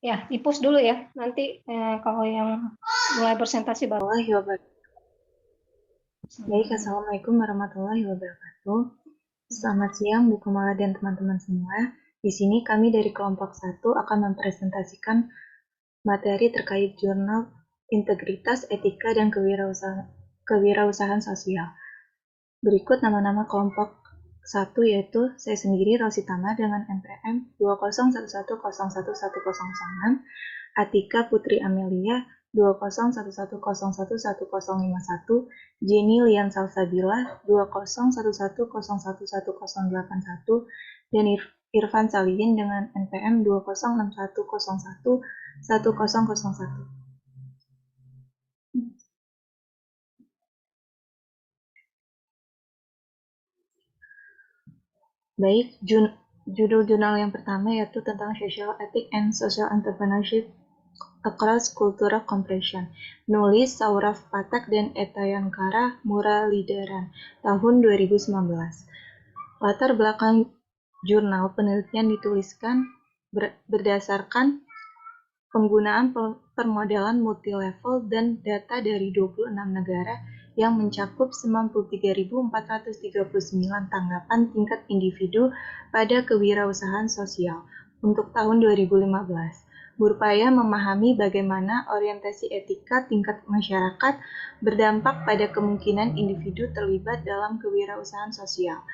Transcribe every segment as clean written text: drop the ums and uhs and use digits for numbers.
Ya, di-push dulu ya. Nanti kalau yang mulai presentasi baru. Baik, Assalamualaikum warahmatullahi wabarakatuh. Selamat siang Bu Kumala dan teman-teman semua. Di sini kami dari kelompok 1 akan mempresentasikan materi terkait jurnal integritas, etika, dan kewirausahaan sosial. Berikut nama-nama kelompok 1 yaitu saya sendiri Rositama dengan NPM 20110111006, Atika Putri Amelia 201101151, Jenny Lian Salsabila 20110111081, dan Irfan Salihin dengan NPM 20610111001. Baik, judul jurnal yang pertama yaitu tentang Social Ethics and Social Entrepreneurship Across Cultural Compression. Nulis Saurabh Pathak dan Etayankara Muralidharan, tahun 2019. Latar belakang jurnal penelitian dituliskan berdasarkan penggunaan permodalan multilevel dan data dari 26 negara yang mencakup 93.439 tanggapan tingkat individu pada kewirausahaan sosial untuk tahun 2015. Berupaya memahami bagaimana orientasi etika tingkat masyarakat berdampak pada kemungkinan individu terlibat dalam kewirausahaan sosial.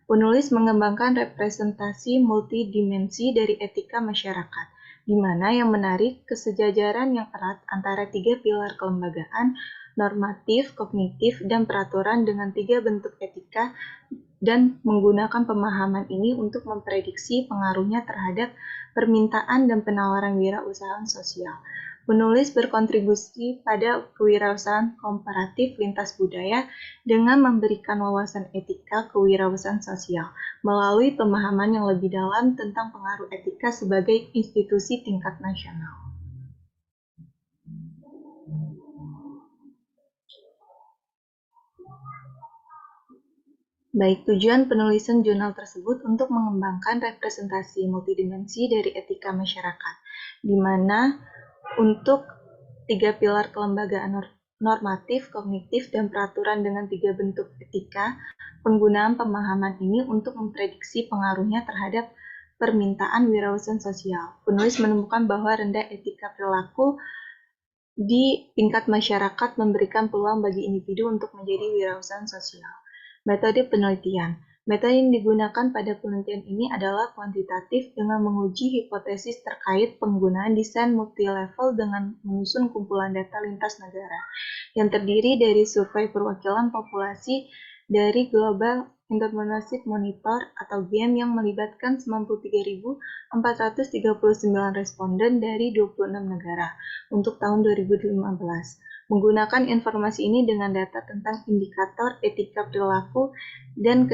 Penulis mengembangkan representasi multidimensi dari etika masyarakat, di mana yang menarik kesejajaran yang erat antara 3 pilar kelembagaan, normatif, kognitif, dan peraturan dengan 3 bentuk etika, dan menggunakan pemahaman ini untuk memprediksi pengaruhnya terhadap permintaan dan penawaran wirausahaan sosial. Penulis berkontribusi pada kewirausahaan komparatif lintas budaya dengan memberikan wawasan etika kewirausahaan sosial melalui pemahaman yang lebih dalam tentang pengaruh etika sebagai institusi tingkat nasional. Baik, tujuan penulisan jurnal tersebut untuk mengembangkan representasi multidimensi dari etika masyarakat, di mana untuk 3 pilar kelembagaan normatif, kognitif, dan peraturan dengan 3 bentuk etika, penggunaan pemahaman ini untuk memprediksi pengaruhnya terhadap permintaan wirausahaan sosial. Penulis menemukan bahwa rendah etika perilaku di tingkat masyarakat memberikan peluang bagi individu untuk menjadi wirausahaan sosial. Metode penelitian. Metode yang digunakan pada penelitian ini adalah kuantitatif dengan menguji hipotesis terkait penggunaan desain multilevel dengan menyusun kumpulan data lintas negara yang terdiri dari survei perwakilan populasi dari Global Entrepreneurship Monitor atau GEM yang melibatkan 93.439 responden dari 26 negara untuk tahun 2015. Menggunakan informasi ini dengan data tentang indikator etika perilaku dan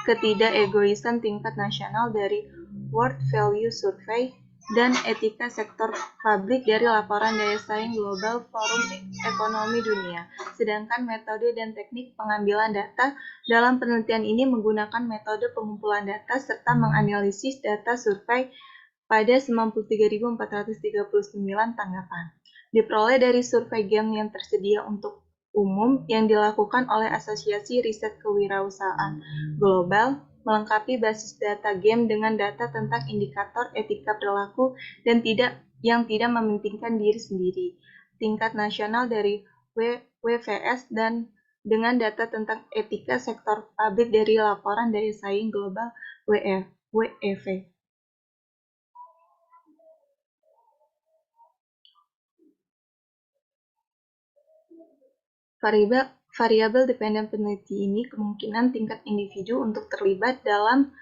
ketidakegoisan tingkat nasional dari World Value Survey dan etika sektor publik dari laporan daya saing Global Forum Ekonomi Dunia. Sedangkan metode dan teknik pengambilan data dalam penelitian ini menggunakan metode pengumpulan data serta menganalisis data survei pada 93.439 tanggapan. Diperoleh dari survei GEM yang tersedia untuk umum yang dilakukan oleh Asosiasi Riset Kewirausahaan Global, melengkapi basis data GEM dengan data tentang indikator etika perilaku dan yang tidak mementingkan diri sendiri, tingkat nasional dari WVS dan dengan data tentang etika sektor publik dari laporan daya saing global WEV. Variabel dependen peneliti ini kemungkinan tingkat individu untuk terlibat dalam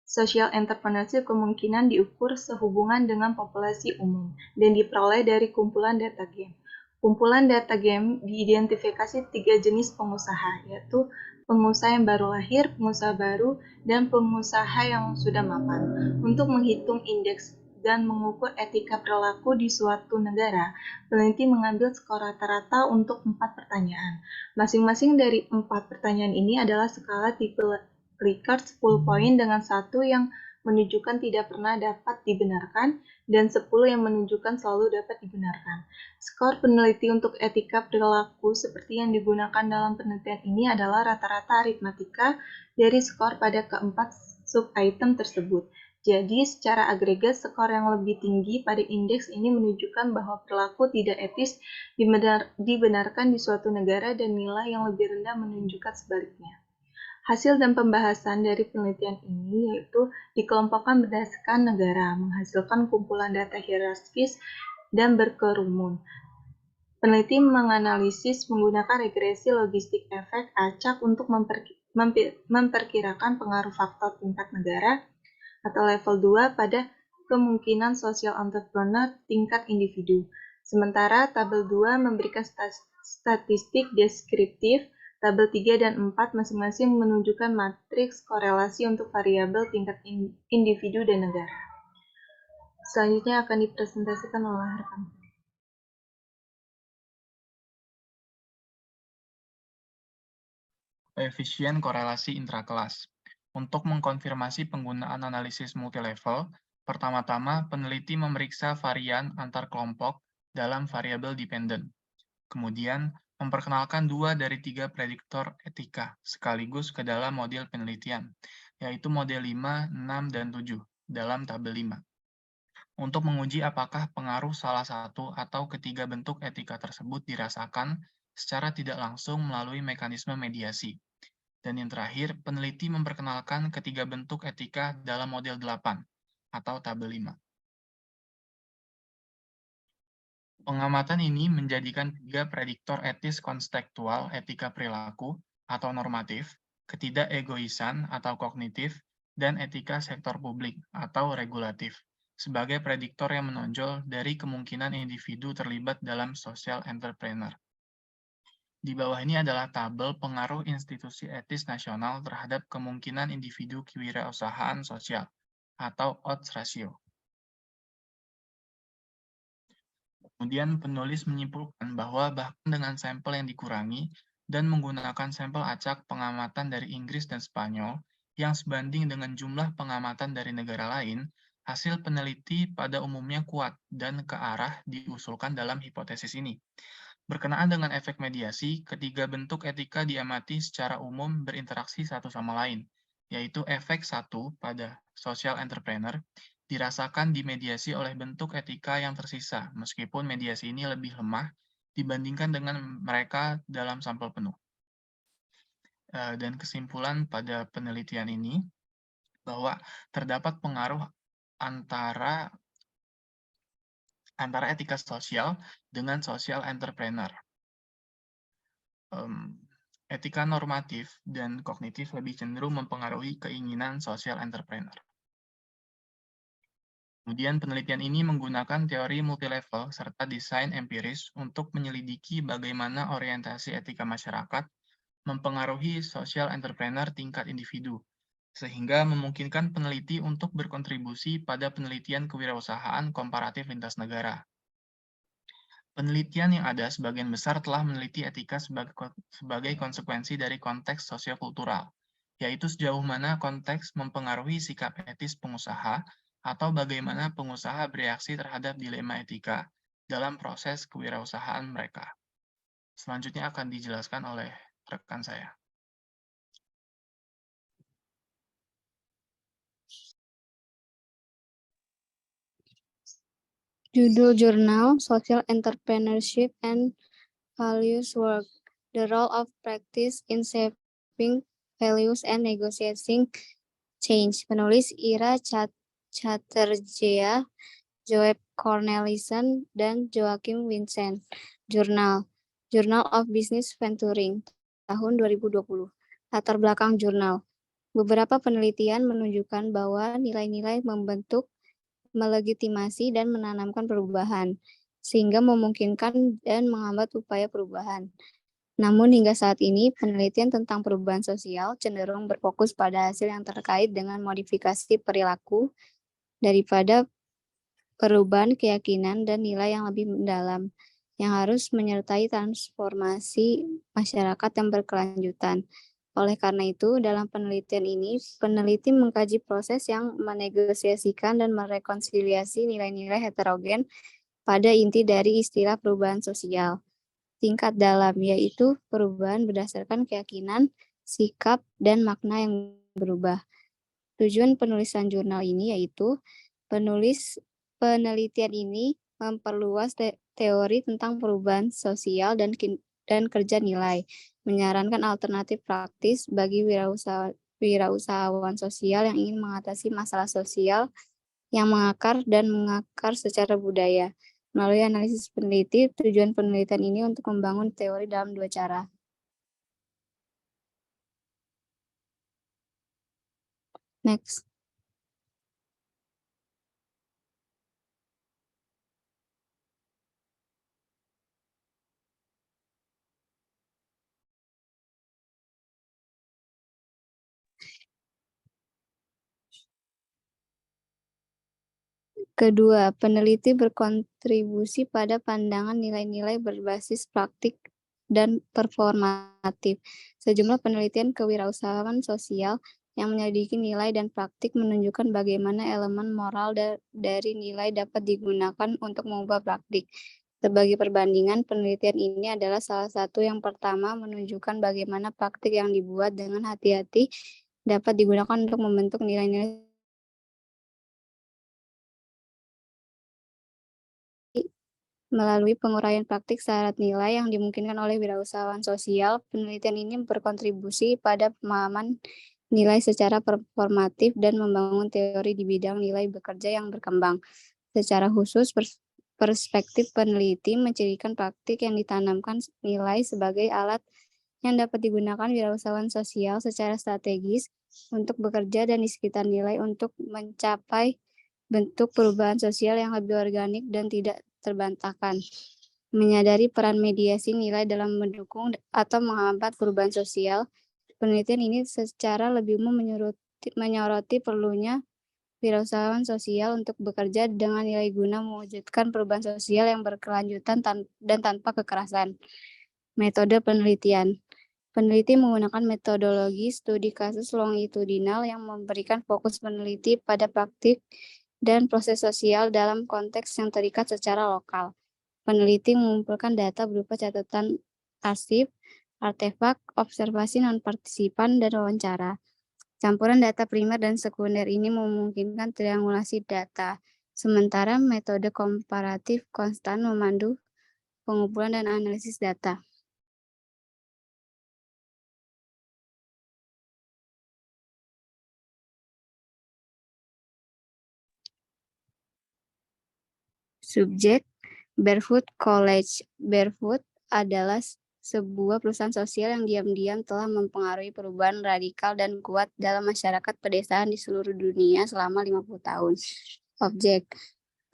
social entrepreneurship kemungkinan diukur sehubungan dengan populasi umum dan diperoleh dari kumpulan data GEM. Kumpulan data GEM diidentifikasi 3 jenis pengusaha, yaitu pengusaha yang baru lahir, pengusaha baru, dan pengusaha yang sudah mapan. Untuk menghitung indeks dan mengukur etika perilaku di suatu negara, peneliti mengambil skor rata-rata untuk 4 pertanyaan. Masing-masing dari 4 pertanyaan ini adalah skala tipe Likert 10 poin dengan 1 yang menunjukkan tidak pernah dapat dibenarkan, dan 10 yang menunjukkan selalu dapat dibenarkan. Skor peneliti untuk etika perilaku seperti yang digunakan dalam penelitian ini adalah rata-rata aritmatika dari skor pada keempat sub-item tersebut. Jadi, secara agregat, skor yang lebih tinggi pada indeks ini menunjukkan bahwa perilaku tidak etis dibenarkan di suatu negara dan nilai yang lebih rendah menunjukkan sebaliknya. Hasil dan pembahasan dari penelitian ini yaitu dikelompokkan berdasarkan negara, menghasilkan kumpulan data hierarkis dan berkerumun. Peneliti menganalisis menggunakan regresi logistik efek acak untuk memperkirakan pengaruh faktor tingkat negara atau level 2 pada kemungkinan social entrepreneur tingkat individu. Sementara tabel 2 memberikan statistik deskriptif, tabel 3 dan 4 masing-masing menunjukkan matriks korelasi untuk variabel tingkat individu dan negara. Selanjutnya akan dipresentasikan oleh rekan. Koefisien korelasi intrakelas. Untuk mengkonfirmasi penggunaan analisis multilevel, pertama-tama peneliti memeriksa varian antar kelompok dalam variabel dependent. Kemudian, memperkenalkan 2 dari 3 prediktor etika sekaligus ke dalam model penelitian, yaitu model 5, 6, dan 7 dalam tabel 5. Untuk menguji apakah pengaruh salah satu atau ketiga bentuk etika tersebut dirasakan secara tidak langsung melalui mekanisme mediasi. Dan yang terakhir, peneliti memperkenalkan ketiga bentuk etika dalam model 8 atau tabel 5. Pengamatan ini menjadikan 3 prediktor etis konstektual etika perilaku atau normatif, ketidakegoisan atau kognitif, dan etika sektor publik atau regulatif sebagai prediktor yang menonjol dari kemungkinan individu terlibat dalam social entrepreneur. Di bawah ini adalah tabel pengaruh institusi etis nasional terhadap kemungkinan individu kewirausahaan sosial atau odds ratio. Kemudian penulis menyimpulkan bahwa bahkan dengan sampel yang dikurangi dan menggunakan sampel acak pengamatan dari Inggris dan Spanyol yang sebanding dengan jumlah pengamatan dari negara lain, hasil peneliti pada umumnya kuat dan ke arah diusulkan dalam hipotesis ini. Berkenaan dengan efek mediasi, ketiga bentuk etika diamati secara umum berinteraksi satu sama lain, yaitu efek satu pada social entrepreneur dirasakan dimediasi oleh bentuk etika yang tersisa, meskipun mediasi ini lebih lemah dibandingkan dengan mereka dalam sampel penuh. Dan kesimpulan pada penelitian ini bahwa terdapat pengaruh antara etika sosial dengan social entrepreneur. Etika normatif dan kognitif lebih cenderung mempengaruhi keinginan social entrepreneur. Kemudian penelitian ini menggunakan teori multilevel serta desain empiris untuk menyelidiki bagaimana orientasi etika masyarakat mempengaruhi social entrepreneur tingkat individu, sehingga memungkinkan peneliti untuk berkontribusi pada penelitian kewirausahaan komparatif lintas negara. Penelitian yang ada sebagian besar telah meneliti etika sebagai konsekuensi dari konteks sosiokultural, yaitu sejauh mana konteks mempengaruhi sikap etis pengusaha atau bagaimana pengusaha bereaksi terhadap dilema etika dalam proses kewirausahaan mereka. Selanjutnya akan dijelaskan oleh rekan saya. Judul jurnal, Social Entrepreneurship and Values Work, The Role of Practice in Shaping Values and Negotiating Change. Penulis Ira Chatterjee, Joep Cornelissen, dan Joachim Vincent. Jurnal, Journal of Business Venturing, tahun 2020. Latar belakang jurnal. Beberapa penelitian menunjukkan bahwa nilai-nilai membentuk, melegitimasi, dan menanamkan perubahan, sehingga memungkinkan dan menghambat upaya perubahan. Namun hingga saat ini, penelitian tentang perubahan sosial cenderung berfokus pada hasil yang terkait dengan modifikasi perilaku daripada perubahan keyakinan dan nilai yang lebih mendalam, yang harus menyertai transformasi masyarakat yang berkelanjutan. Oleh karena itu, dalam penelitian ini, peneliti mengkaji proses yang menegosiasikan dan merekonsiliasi nilai-nilai heterogen pada inti dari istilah perubahan sosial. Tingkat dalam, yaitu perubahan berdasarkan keyakinan, sikap, dan makna yang berubah. Tujuan penulisan jurnal ini yaitu penelitian ini memperluas teori tentang perubahan sosial dan kerja nilai, menyarankan alternatif praktis bagi wirausahawan sosial yang ingin mengatasi masalah sosial yang mengakar secara budaya. Melalui analisis peneliti, tujuan penelitian ini untuk membangun teori dalam dua cara. Next. Kedua, peneliti berkontribusi pada pandangan nilai-nilai berbasis praktik dan performatif. Sejumlah penelitian kewirausahaan sosial yang menyelidiki nilai dan praktik menunjukkan bagaimana elemen moral dari nilai dapat digunakan untuk mengubah praktik. Sebagai perbandingan, penelitian ini adalah salah satu yang pertama menunjukkan bagaimana praktik yang dibuat dengan hati-hati dapat digunakan untuk membentuk nilai-nilai melalui penguraian praktik syarat nilai yang dimungkinkan oleh wirausahawan sosial. Penelitian ini berkontribusi pada pemahaman nilai secara performatif dan membangun teori di bidang nilai bekerja yang berkembang. Secara khusus, perspektif peneliti mencirikan praktik yang ditanamkan nilai sebagai alat yang dapat digunakan wirausahawan sosial secara strategis untuk bekerja dan di sekitar nilai untuk mencapai bentuk perubahan sosial yang lebih organik dan tidak terbantahkan. Menyadari peran mediasi nilai dalam mendukung atau menghambat perubahan sosial, penelitian ini secara lebih umum menyoroti perlunya wirausahawan sosial untuk bekerja dengan nilai guna mewujudkan perubahan sosial yang berkelanjutan dan tanpa kekerasan. Metode penelitian. Peneliti menggunakan metodologi studi kasus longitudinal yang memberikan fokus peneliti pada praktik dan proses sosial dalam konteks yang terikat secara lokal. Peneliti mengumpulkan data berupa catatan arsip, artefak, observasi non-partisipan, dan wawancara. Campuran data primer dan sekunder ini memungkinkan triangulasi data, sementara metode komparatif konstan memandu pengumpulan dan analisis data. Subjek, Barefoot College. Barefoot adalah sebuah perusahaan sosial yang diam-diam telah mempengaruhi perubahan radikal dan kuat dalam masyarakat pedesaan di seluruh dunia selama 50 tahun. Objek,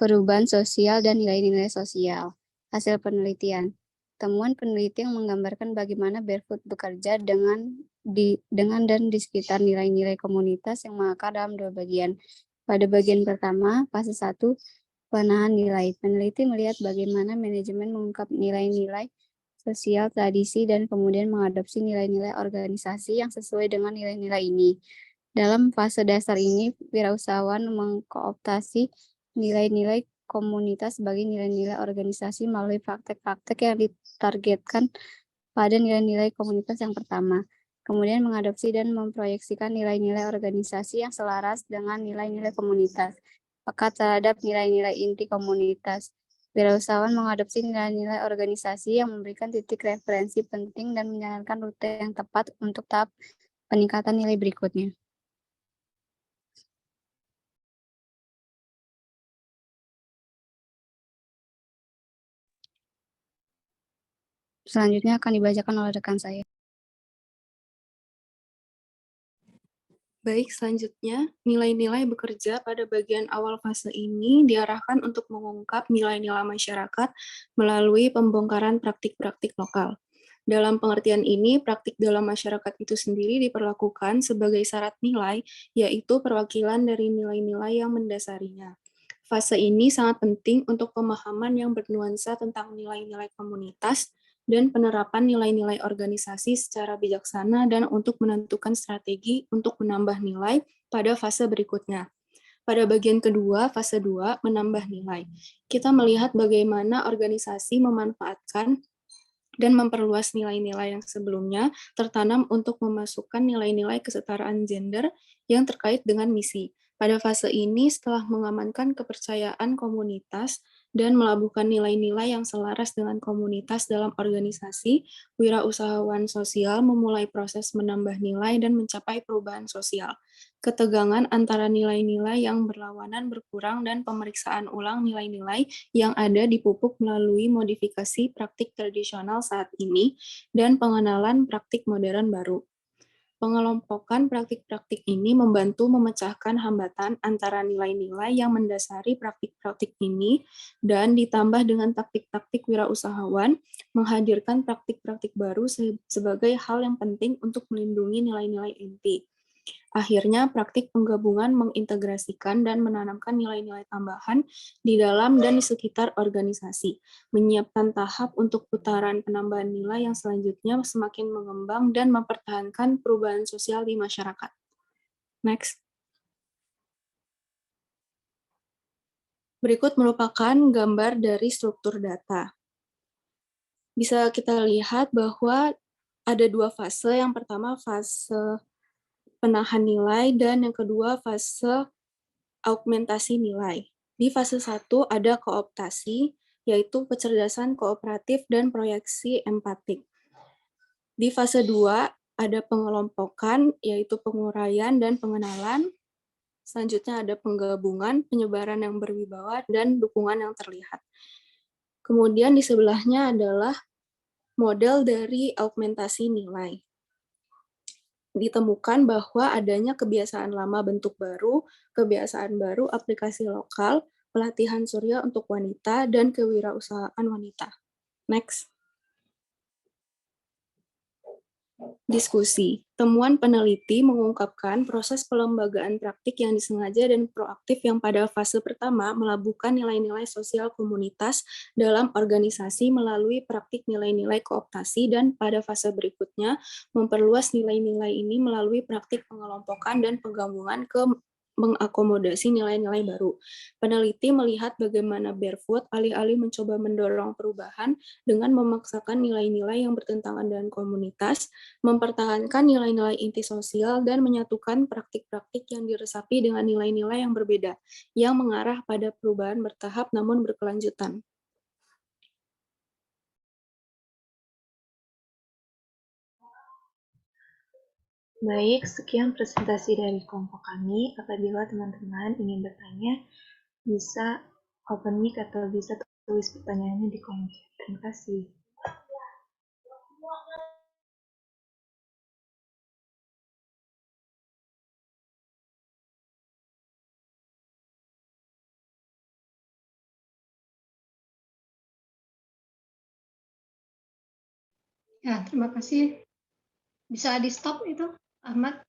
perubahan sosial dan nilai-nilai sosial. Hasil penelitian. Temuan peneliti yang menggambarkan bagaimana Barefoot bekerja dengan dan di sekitar nilai-nilai komunitas yang mengakar dalam dua bagian. Pada bagian pertama, fase 1, penahan nilai. Peneliti melihat bagaimana manajemen mengungkap nilai-nilai sosial tradisi dan kemudian mengadopsi nilai-nilai organisasi yang sesuai dengan nilai-nilai ini. Dalam fase dasar ini, wirausahawan mengkooptasi nilai-nilai komunitas sebagai nilai-nilai organisasi melalui praktek-praktek yang ditargetkan pada nilai-nilai komunitas yang pertama. Kemudian mengadopsi dan memproyeksikan nilai-nilai organisasi yang selaras dengan nilai-nilai komunitas. Pekat terhadap nilai-nilai inti komunitas. Wirausahawan mengadopsi nilai-nilai organisasi yang memberikan titik referensi penting dan menjalankan rute yang tepat untuk tahap peningkatan nilai berikutnya. Selanjutnya akan dibacakan oleh rekan saya. Baik, selanjutnya, nilai-nilai bekerja pada bagian awal fase ini diarahkan untuk mengungkap nilai-nilai masyarakat melalui pembongkaran praktik-praktik lokal. Dalam pengertian ini, praktik dalam masyarakat itu sendiri diperlakukan sebagai syarat nilai, yaitu perwakilan dari nilai-nilai yang mendasarinya. Fase ini sangat penting untuk pemahaman yang bernuansa tentang nilai-nilai komunitas, dan penerapan nilai-nilai organisasi secara bijaksana dan untuk menentukan strategi untuk menambah nilai pada fase berikutnya. Pada bagian kedua, fase 2, menambah nilai. Kita melihat bagaimana organisasi memanfaatkan dan memperluas nilai-nilai yang sebelumnya tertanam untuk memasukkan nilai-nilai kesetaraan gender yang terkait dengan misi. Pada fase ini, setelah mengamankan kepercayaan komunitas dan melabuhkan nilai-nilai yang selaras dengan komunitas dalam organisasi, wirausahawan sosial memulai proses menambah nilai dan mencapai perubahan sosial. Ketegangan antara nilai-nilai yang berlawanan berkurang dan pemeriksaan ulang nilai-nilai yang ada dipupuk melalui modifikasi praktik tradisional saat ini dan pengenalan praktik modern baru. Pengelompokan praktik-praktik ini membantu memecahkan hambatan antara nilai-nilai yang mendasari praktik-praktik ini dan ditambah dengan taktik-taktik wirausahawan, menghadirkan praktik-praktik baru sebagai hal yang penting untuk melindungi nilai-nilai inti. Akhirnya, praktik penggabungan mengintegrasikan dan menanamkan nilai-nilai tambahan di dalam dan di sekitar organisasi, menyiapkan tahap untuk putaran penambahan nilai yang selanjutnya semakin mengembang dan mempertahankan perubahan sosial di masyarakat. Next. Berikut merupakan gambar dari struktur data. Bisa kita lihat bahwa ada dua fase. Yang pertama fase penahan nilai dan yang kedua fase augmentasi nilai. Di fase 1 ada kooptasi, yaitu kecerdasan kooperatif dan proyeksi empatik. Di fase 2 ada pengelompokan, yaitu penguraian dan pengenalan. Selanjutnya ada penggabungan, penyebaran yang berwibawa, dan dukungan yang terlihat. Kemudian di sebelahnya adalah model dari augmentasi nilai. Ditemukan bahwa adanya kebiasaan lama bentuk baru, kebiasaan baru aplikasi lokal, pelatihan surya untuk wanita, dan kewirausahaan wanita. Next. Diskusi. Temuan peneliti mengungkapkan proses pelembagaan praktik yang disengaja dan proaktif yang pada fase pertama melabuhkan nilai-nilai sosial komunitas dalam organisasi melalui praktik nilai-nilai kooptasi dan pada fase berikutnya memperluas nilai-nilai ini melalui praktik pengelompokan dan penggabungan ke mengakomodasi nilai-nilai baru. Peneliti melihat bagaimana Barefoot alih-alih mencoba mendorong perubahan dengan memaksakan nilai-nilai yang bertentangan dengan komunitas, mempertahankan nilai-nilai inti sosial, dan menyatukan praktik-praktik yang diresapi dengan nilai-nilai yang berbeda, yang mengarah pada perubahan bertahap namun berkelanjutan. Baik, sekian presentasi dari kelompok kami. Apabila teman-teman ingin bertanya, bisa open mic atau bisa tulis pertanyaannya di kolom chat. Terima kasih. Ya, terima kasih. Bisa di-stop itu, Ahmad?